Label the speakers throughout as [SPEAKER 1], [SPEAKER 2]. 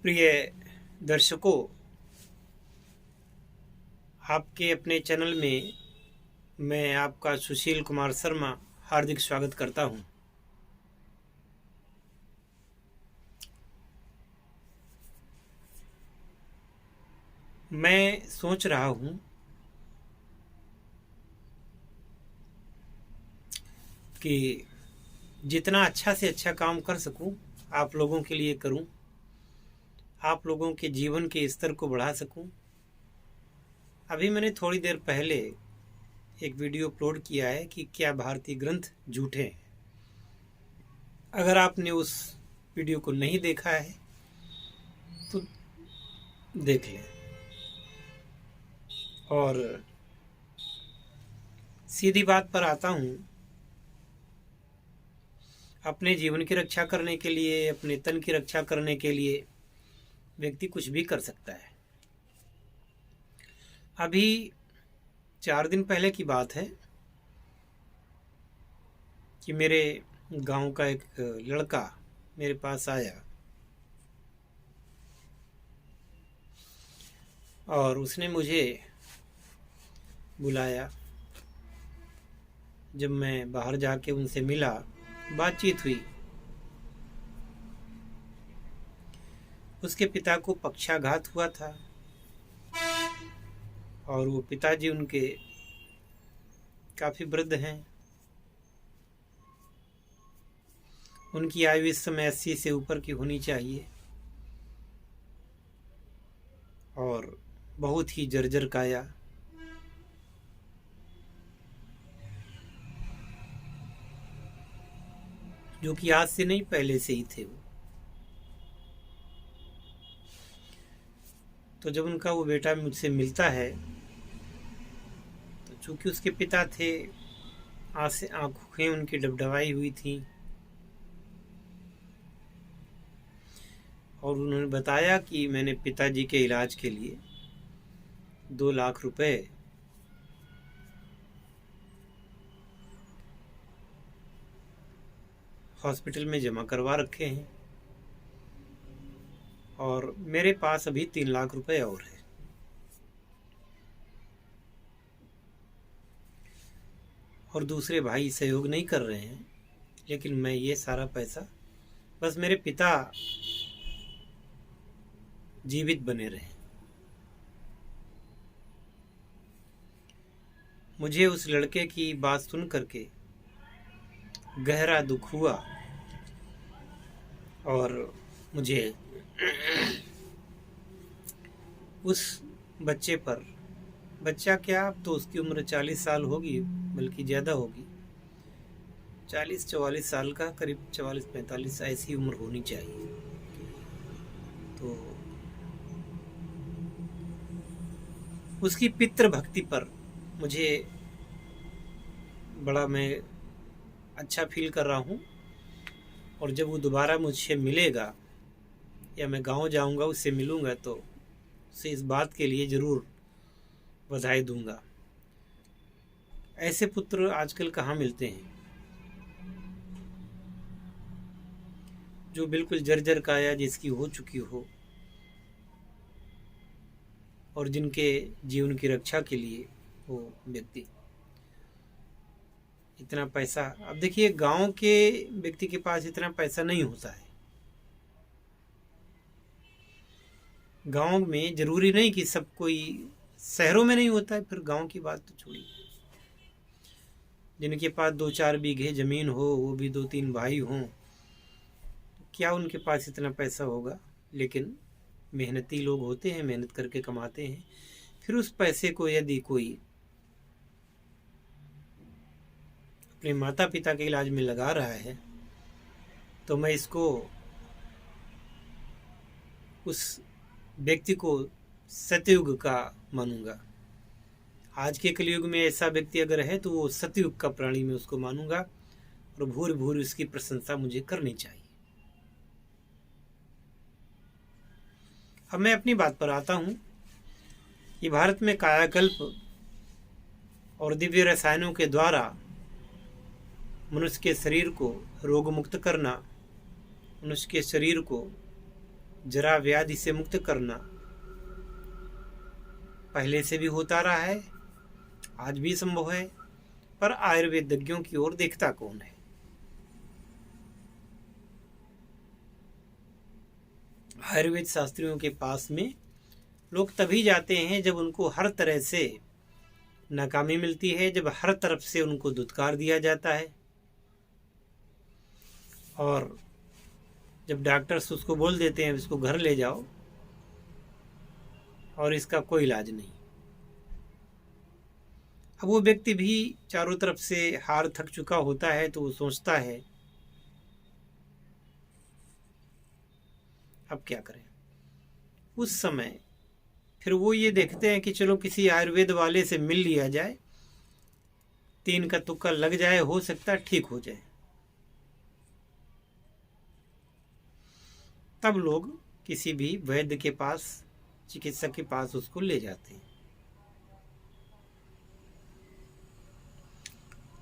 [SPEAKER 1] प्रिय दर्शकों, आपके अपने चैनल में मैं आपका सुशील कुमार शर्मा हार्दिक स्वागत करता हूं। मैं सोच रहा हूं कि जितना अच्छा से अच्छा काम कर सकूं आप लोगों के लिए करूं, आप लोगों के जीवन के स्तर को बढ़ा सकूं। अभी मैंने थोड़ी देर पहले एक वीडियो अपलोड किया है कि क्या भारतीय ग्रंथ झूठे हैं। अगर आपने उस वीडियो को नहीं देखा है तो देख लें। और सीधी बात पर आता हूं, अपने जीवन की रक्षा करने के लिए, अपने तन की रक्षा करने के लिए व्यक्ति कुछ भी कर सकता है। अभी 4 दिन पहले की बात है कि मेरे गांव का एक लड़का मेरे पास आया और उसने मुझे बुलाया। जब मैं बाहर जाके उनसे मिला, बातचीत हुई। उसके पिता को पक्षाघात हुआ था और वो पिताजी उनके काफ़ी वृद्ध हैं। उनकी आयु इस समय 80 से ऊपर की होनी चाहिए और बहुत ही जर्जर काया। जो कि आज से नहीं, पहले से ही थे वो। तो जब उनका वो बेटा मुझसे मिलता है तो चूंकि उसके पिता थे, आंखें उनकी डबडबाई हुई थी और उन्होंने बताया कि मैंने पिताजी के इलाज के लिए 2 लाख रुपए हॉस्पिटल में जमा करवा रखे हैं और मेरे पास अभी 3 लाख रुपए और है। और दूसरे भाई सहयोग नहीं कर रहे हैं, लेकिन मैं ये सारा पैसा, बस मेरे पिता जीवित बने रहे। मुझे उस लड़के की बात सुन करके गहरा दुख हुआ और मुझे उस बच्चे पर, बच्चा क्या, अब तो उसकी उम्र 40 साल होगी, बल्कि ज़्यादा होगी, 40-44 साल का, करीब 44-45 ऐसी उम्र होनी चाहिए। तो उसकी पितृ भक्ति पर मुझे बड़ा, मैं अच्छा फील कर रहा हूँ। और जब वो दोबारा मुझसे मिलेगा या मैं गांव जाऊंगा उससे मिलूंगा तो उसे इस बात के लिए ज़रूर बधाई दूंगा। ऐसे पुत्र आजकल कहाँ मिलते हैं, जो बिल्कुल जर्जर काया जिसकी हो चुकी हो और जिनके जीवन की रक्षा के लिए वो व्यक्ति इतना पैसा। अब देखिए, गांव के व्यक्ति के पास इतना पैसा नहीं होता है। गांव में जरूरी नहीं कि सब कोई, शहरों में नहीं होता है, फिर गांव की बात तो छोड़िए। जिनके पास 2-4 बीघे जमीन हो, वो भी 2-3 भाई हों, तो क्या उनके पास इतना पैसा होगा। लेकिन मेहनती लोग होते हैं, मेहनत करके कमाते हैं। फिर उस पैसे को यदि कोई अपने माता पिता के इलाज में लगा रहा है तो मैं इसको, उस व्यक्ति को सतयुग का मानूंगा। आज के कलयुग में ऐसा व्यक्ति अगर है तो वो सतयुग का प्राणी मैं उसको मानूंगा और भूर भूर उसकी प्रशंसा मुझे करनी चाहिए। अब मैं अपनी बात पर आता हूं कि भारत में कायाकल्प और दिव्य रसायनों के द्वारा मनुष्य के शरीर को रोग मुक्त करना, मनुष्य के शरीर को जरा व्याधि से मुक्त करना पहले से भी होता रहा है, आज भी संभव है, पर आयुर्वेदज्ञों की ओर देखता कौन है। आयुर्वेद शास्त्रियों के पास में लोग तभी जाते हैं जब उनको हर तरह से नाकामी मिलती है, जब हर तरफ से उनको दुत्कार दिया जाता है, और जब डॉक्टर्स उसको बोल देते हैं इसको घर ले जाओ और इसका कोई इलाज नहीं। अब वो व्यक्ति भी चारों तरफ से हार थक चुका होता है, तो वो सोचता है अब क्या करें। उस समय फिर वो ये देखते हैं कि चलो किसी आयुर्वेद वाले से मिल लिया जाए, 3 का तुक्का लग जाए, हो सकता है ठीक हो जाए। तब लोग किसी भी वैद्य के पास, चिकित्सक के पास उसको ले जाते हैं।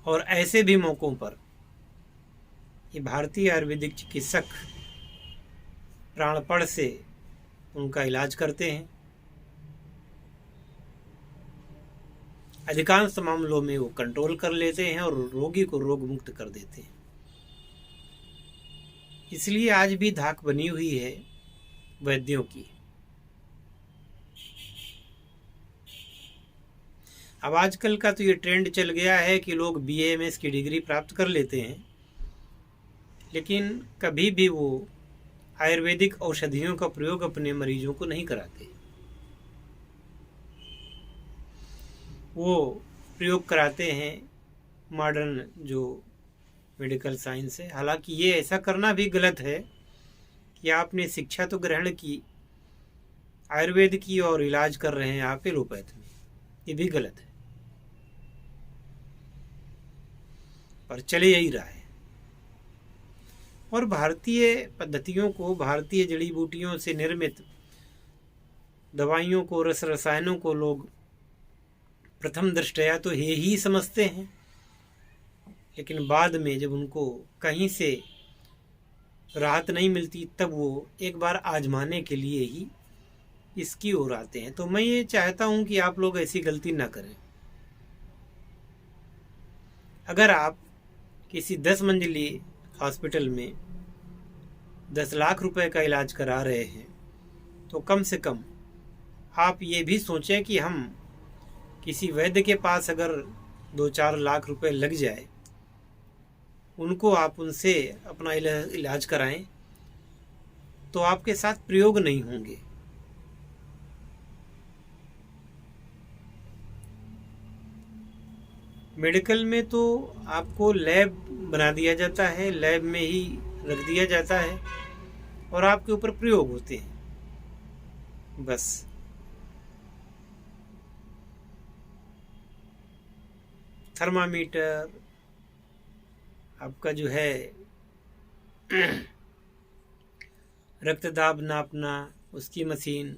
[SPEAKER 1] और ऐसे भी मौकों पर ये भारतीय आयुर्वेदिक चिकित्सक प्राणपण से उनका इलाज करते हैं। अधिकांश मामलों में वो कंट्रोल कर लेते हैं और रोगी को रोग मुक्त कर देते हैं। इसलिए आज भी धाक बनी हुई है वैद्यों की। अब आजकल का तो ये ट्रेंड चल गया है कि लोग BA MS की डिग्री प्राप्त कर लेते हैं, लेकिन कभी भी वो आयुर्वेदिक औषधियों का प्रयोग अपने मरीजों को नहीं कराते। वो प्रयोग कराते हैं मॉडर्न जो मेडिकल साइंस है। हालांकि ये ऐसा करना भी गलत है कि आपने शिक्षा तो ग्रहण की आयुर्वेद की और इलाज कर रहे हैं आप एलोपैथ में, ये भी गलत है, पर चले यही रहा है। और भारतीय पद्धतियों को, भारतीय जड़ी बूटियों से निर्मित दवाइयों को, रसायनों को लोग प्रथम दृष्टया तो ये ही समझते हैं, लेकिन बाद में जब उनको कहीं से राहत नहीं मिलती तब वो एक बार आजमाने के लिए ही इसकी ओर आते हैं। तो मैं ये चाहता हूं कि आप लोग ऐसी गलती ना करें। अगर आप किसी 10 मंजिली हॉस्पिटल में 10 लाख रुपए का इलाज करा रहे हैं, तो कम से कम आप ये भी सोचें कि हम किसी वैद्य के पास अगर 2-4 लाख रुपए लग जाए, उनको आप उनसे अपना इलाज कराएं, तो आपके साथ प्रयोग नहीं होंगे। मेडिकल में तो आपको लैब बना दिया जाता है, लैब में ही रख दिया जाता है और आपके ऊपर प्रयोग होते हैं बस। थर्मामीटर, आपका जो है रक्तदाब नापना उसकी मशीन,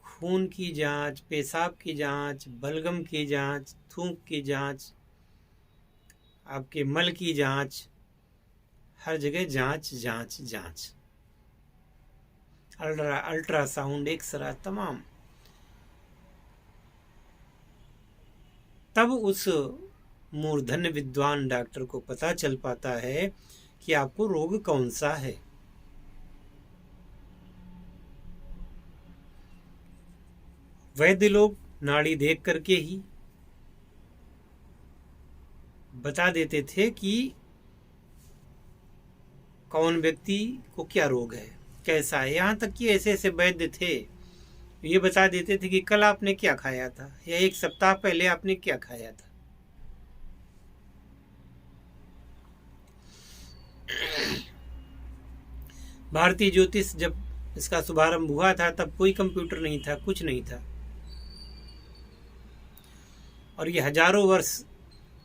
[SPEAKER 1] खून की जांच, पेशाब की जांच, बलगम की जांच, थूक की जांच, आपके मल की जांच, हर जगह जांच जांच जांच, अल्ट्रासाउंड, एक्सरा, तमाम। तब उस मूर्धन्य विद्वान डॉक्टर को पता चल पाता है कि आपको रोग कौन सा है। वैद्य लोग नाड़ी देख करके ही बता देते थे कि कौन व्यक्ति को क्या रोग है, कैसा है। यहाँ तक कि ऐसे ऐसे वैद्य थे, ये बता देते थे कि कल आपने क्या खाया था या 1 सप्ताह पहले आपने क्या खाया था। भारतीय ज्योतिष जब इसका शुभारंभ हुआ था तब कोई कंप्यूटर नहीं था, कुछ नहीं था, और ये हजारों वर्ष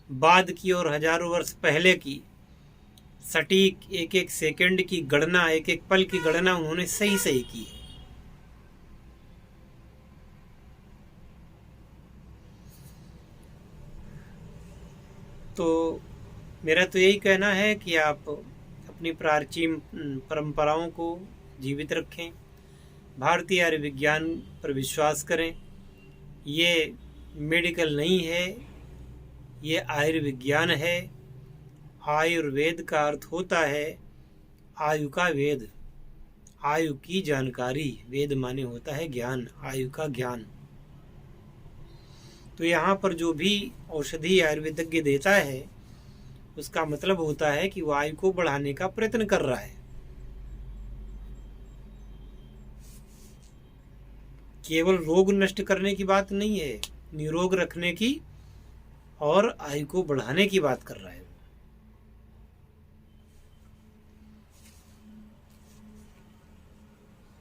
[SPEAKER 1] बाद की और हजारों वर्ष पहले की सटीक एक एक सेकंड की गणना, एक एक पल की गणना उन्होंने सही सही की है। तो मेरा तो यही कहना है कि आप अपनी प्राचीन परंपराओं को जीवित रखें। भारतीय आयुर्विज्ञान पर विश्वास करें। ये मेडिकल नहीं है, ये आयुर्विज्ञान है। आयुर्वेद का अर्थ होता है आयु का वेद, आयु की जानकारी। वेद माने होता है ज्ञान, आयु का ज्ञान। तो यहाँ पर जो भी औषधि आयुर्वेदज्ञ देता है उसका मतलब होता है कि वो आयु को बढ़ाने का प्रयत्न कर रहा है। केवल रोग नष्ट करने की बात नहीं है, निरोग रखने की और आयु को बढ़ाने की बात कर रहा है।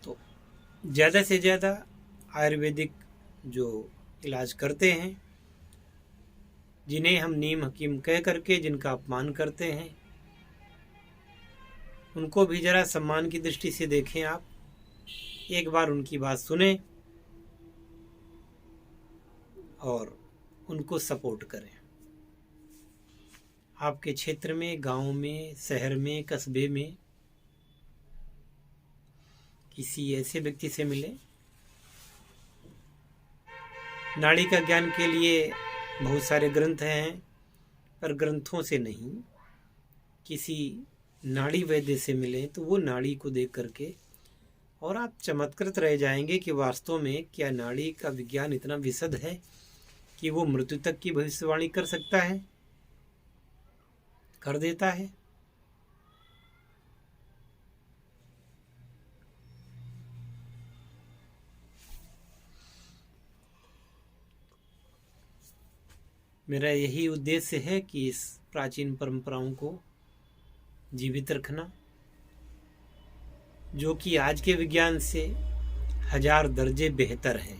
[SPEAKER 1] तो ज़्यादा से ज़्यादा आयुर्वेदिक जो इलाज करते हैं, जिन्हें हम नीम हकीम कह करके जिनका अपमान करते हैं, उनको भी जरा सम्मान की दृष्टि से देखें। आप एक बार उनकी बात सुने और उनको सपोर्ट करें। आपके क्षेत्र में, गांव में, शहर में, कस्बे में किसी ऐसे व्यक्ति से मिले। नाड़ी का ज्ञान के लिए बहुत सारे ग्रंथ हैं, पर ग्रंथों से नहीं, किसी नाड़ी वैद्य से मिले तो वो नाड़ी को देख करके और आप चमत्कृत रह जाएंगे कि वास्तव में क्या नाड़ी का विज्ञान इतना विशद है कि वो मृत्यु तक की भविष्यवाणी कर सकता है, कर देता है। मेरा यही उद्देश्य है कि इस प्राचीन परंपराओं को जीवित रखना, जो कि आज के विज्ञान से 1000 दर्जे बेहतर है।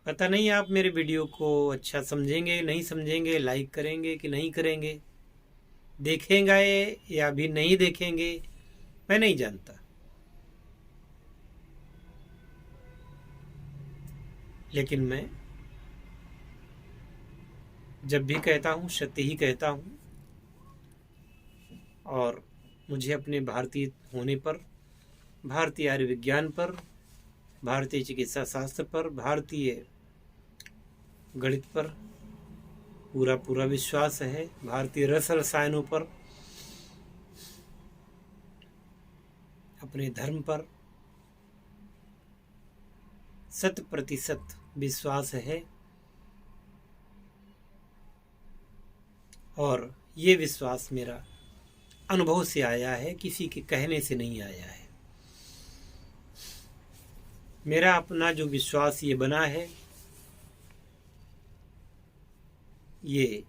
[SPEAKER 1] पता नहीं आप मेरे वीडियो को अच्छा समझेंगे, नहीं समझेंगे, लाइक करेंगे कि नहीं करेंगे, देखेंगे या भी नहीं देखेंगे, मैं नहीं जानता। लेकिन मैं जब भी कहता हूँ सत्य ही कहता हूँ, और मुझे अपने भारतीय होने पर, भारतीय आयुर्विज्ञान पर, भारतीय चिकित्सा शास्त्र पर, भारतीय गणित पर पूरा विश्वास है, भारतीय रस रसायनों पर, अपने धर्म पर 100% विश्वास है। और ये विश्वास मेरा अनुभव से आया है, किसी के कहने से नहीं आया है। मेरा अपना जो विश्वास ये बना है, ये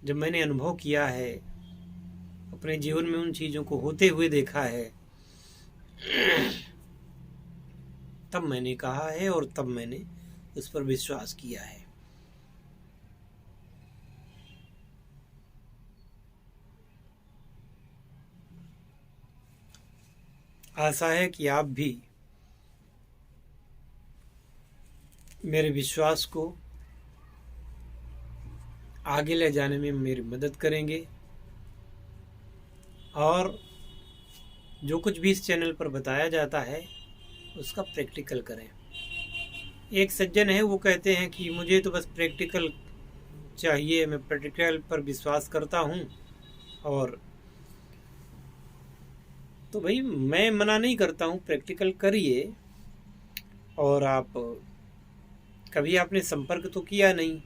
[SPEAKER 1] जब मैंने अनुभव किया है, अपने जीवन में उन चीज़ों को होते हुए देखा है, तब मैंने कहा है और तब मैंने उस पर विश्वास किया है। आशा है कि आप भी मेरे विश्वास को आगे ले जाने में मेरी मदद करेंगे, और जो कुछ भी इस चैनल पर बताया जाता है उसका प्रैक्टिकल करें। एक सज्जन है, वो कहते हैं कि मुझे तो बस प्रैक्टिकल चाहिए, मैं प्रैक्टिकल पर विश्वास करता हूँ। और तो भाई मैं मना नहीं करता हूँ, प्रैक्टिकल करिए। और आप कभी आपने संपर्क तो किया नहीं,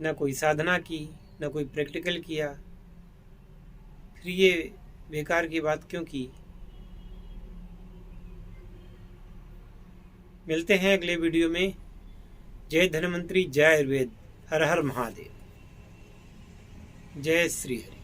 [SPEAKER 1] ना कोई साधना की, ना कोई प्रैक्टिकल किया, फिर ये बेकार की बात क्यों की। मिलते हैं अगले वीडियो में। जय धन्वंतरी, जय आयुर्वेद, हर हर महादेव, जय श्री हरि।